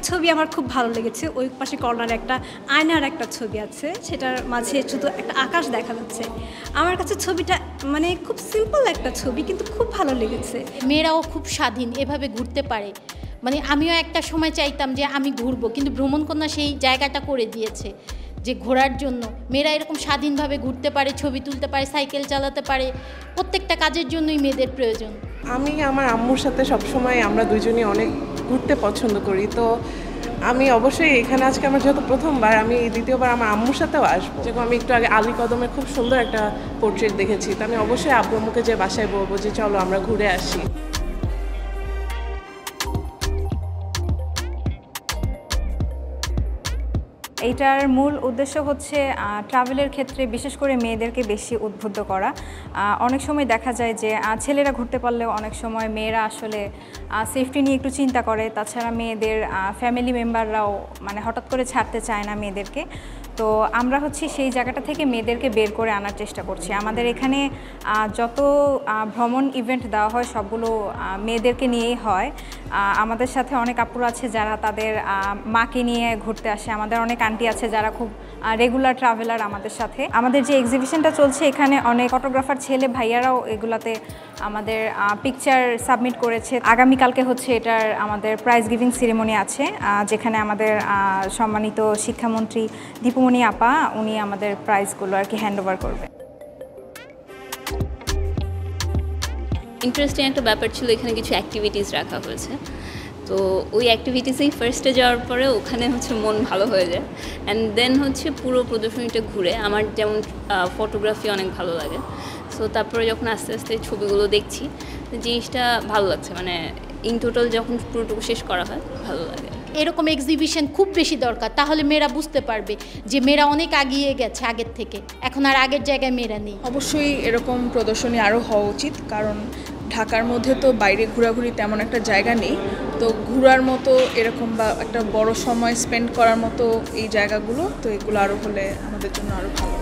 ছবি আমার খুব ভালো লেগেছে, ওই পাশে কর্নারে একটা আয়নার একটা ছবি আছে, সেটার মাঝে শুধু একটা আকাশ দেখা যাচ্ছে। আমার কাছে ছবিটা মানে খুব সিম্পল একটা ছবি, কিন্তু খুব ভালো লেগেছে। মেয়েরাও খুব স্বাধীন, এভাবে ঘুরতে পারে। মানে আমিও একটা সময় চাইতাম যে আমি ঘুরবো, কিন্তু ভ্রমণকন্যা সেই জায়গাটা করে দিয়েছে যে ঘোরার জন্য মেয়েরা এরকম স্বাধীনভাবে ঘুরতে পারে, ছবি তুলতে পারে, সাইকেল চালাতে পারে। প্রত্যেকটা কাজের জন্যই মেয়েদের প্রয়োজন। আমি আমার আম্মুর সাথে সবসময় আমরা দুজনই অনেক ঘুরতে পছন্দ করি, তো আমি অবশ্যই এখানে আজকে আমার যেহেতু প্রথমবার, আমি দ্বিতীয়বার আমার আম্মুর সাথেও আসবো। যেরকম আমি একটু আগে আলী কদমের খুব সুন্দর একটা পোর্ট্রেট দেখেছি, তো আমি অবশ্যই আব্বু আম্মুকে যে বাসায় বলবো যে চলো আমরা ঘুরে আসি। এইটার মূল উদ্দেশ্য হচ্ছে ট্রাভেলের ক্ষেত্রে বিশেষ করে মেয়েদেরকে বেশি উদ্বুদ্ধ করা। অনেক সময় দেখা যায় যে ছেলেরা ঘুরতে পারলেও অনেক সময় মেয়েরা আসলে সেফটি নিয়ে একটু চিন্তা করে। তাছাড়া মেয়েদের ফ্যামিলি মেম্বাররাও মানে হঠাৎ করে ছাড়তে চায় না মেয়েদেরকে। তো আমরা হচ্ছে সেই জায়গাটা থেকে মেয়েদেরকে বের করে আনার চেষ্টা করছি। আমাদের এখানে যত ভ্রমণ ইভেন্ট দেওয়া হয় সবগুলো মেয়েদেরকে নিয়েই হয়। আমাদের সাথে অনেক আপুরা আছে যারা তাদের মাকে নিয়ে ঘুরতে আসে। আমাদের অনেক আন্টি আছে যারা খুব রেগুলার ট্রাভেলার আমাদের সাথে। আমাদের যে এক্সিবিশনটা চলছে এখানে অনেক ফটোগ্রাফার ছেলে ভাইয়ারাও এগুলাতে আমাদের পিকচার সাবমিট করেছে। আগামীকালকে হচ্ছে এটার আমাদের প্রাইজ গিভিং সেরেমনি আছে, যেখানে আমাদের সম্মানিত শিক্ষামন্ত্রী দীপুমণি আপা উনি আমাদের প্রাইজগুলো আর কি হ্যান্ড ওভার করবে। ইন্টারেস্টিং একটা ব্যাপার ছিল, এখানে কিছু অ্যাক্টিভিটিস রাখা হয়েছে। তো ওই অ্যাক্টিভিটিসেই ফার্স্টে যাওয়ার পরে ওখানে হচ্ছে মন ভালো হয়ে যায়। অ্যান্ড দেন হচ্ছে পুরো প্রদর্শনীটা ঘুরে আমার যেমন ফটোগ্রাফি অনেক ভালো লাগে। সো তারপরে যখন আস্তে আস্তে ছবিগুলো দেখছি জিনিসটা ভালো লাগছে, মানে ইন টোটাল যখন পুরোটুকু শেষ করা হয় ভালো লাগে। এরকম এক্সিবিশন খুব বেশি দরকার, তাহলে মেয়েরা বুঝতে পারবে যে মেয়েরা অনেক এগিয়ে গেছে আগের থেকে, এখন আর আগের জায়গায় মেয়েরা নেই। অবশ্যই এরকম প্রদর্শনী আরও হওয়া উচিত, কারণ ঢাকার মধ্যে তো বাইরে ঘোরাঘুরি তেমন একটা জায়গা নেই। তো ঘোরার মতো এরকম বা একটা বড় সময় স্পেন্ড করার মতো এই জায়গাগুলো, তো এগুলো আরও হলে আমাদের জন্য আরও ভালো।